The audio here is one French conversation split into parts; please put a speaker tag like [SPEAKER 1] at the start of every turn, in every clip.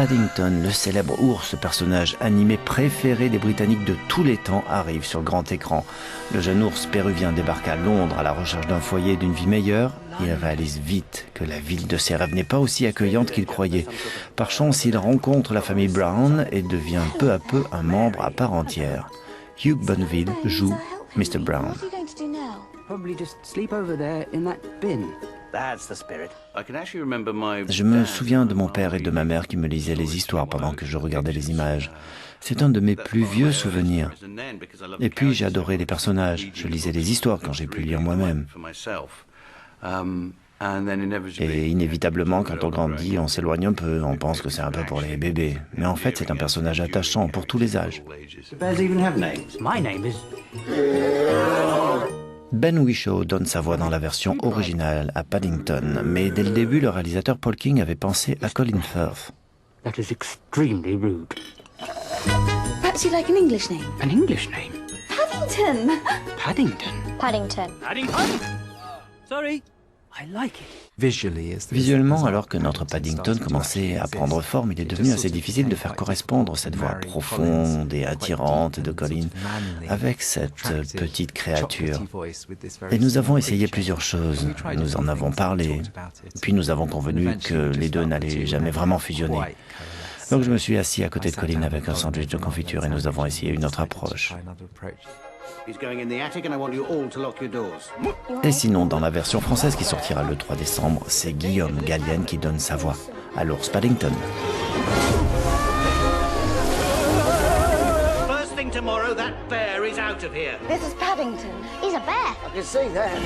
[SPEAKER 1] Paddington, le célèbre ours, personnage animé préféré des Britanniques de tous les temps, arrive sur grand écran. Le jeune ours péruvien débarque à Londres à la recherche d'un foyer et d'une vie meilleure. Il réalise vite que la ville de ses rêves n'est pas aussi accueillante qu'il croyait. Par chance, il rencontre la famille Brown et devient peu à peu un membre à part entière. Hugh Bonneville joue Mr. Brown. Je me souviens de mon père et de ma mère qui me lisaient les histoires pendant que je regardais les images. C'est un de mes plus vieux souvenirs. Et puis j'ai adoré les personnages. Je lisais les histoires quand j'ai pu lire moi-même. Et inévitablement, quand on grandit, on s'éloigne un peu, on pense que c'est un peu pour les bébés. Mais en fait, c'est un personnage attachant pour tous les âges. Ben Whishaw donne sa voix dans la version originale à Paddington, mais dès le début, le réalisateur Paul King avait pensé à Colin Firth.
[SPEAKER 2] That is extremely rude.
[SPEAKER 3] Perhaps you'd like an English name?
[SPEAKER 2] An English name?
[SPEAKER 3] Paddington.
[SPEAKER 2] Paddington?
[SPEAKER 4] Paddington.
[SPEAKER 2] Paddington? Sorry, I like it.
[SPEAKER 1] Visuellement, alors que notre Paddington commençait à prendre forme, il est devenu assez difficile de faire correspondre cette voix profonde et attirante de Colin avec cette petite créature. Et nous avons essayé plusieurs choses. Nous en avons parlé, puis nous avons convenu que les deux n'allaient jamais vraiment fusionner. Donc je me suis assis à côté de Colin avec un sandwich de confiture et nous avons essayé une autre approche. Et sinon, dans la version française qui sortira le 3 décembre, c'est Guillaume Gallienne qui donne sa voix à l'ours Paddington.
[SPEAKER 5] First thing tomorrow, that bear is out of here.
[SPEAKER 4] This is Paddington. He's a bear.
[SPEAKER 5] I can see that.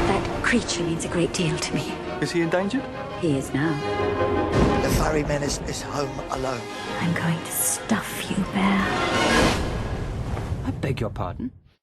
[SPEAKER 3] That creature means a great deal to me.
[SPEAKER 6] Is he endangered?
[SPEAKER 3] He is now.
[SPEAKER 5] The furry menace is home alone.
[SPEAKER 3] I'm going to stuff you, bear.
[SPEAKER 2] I beg your pardon?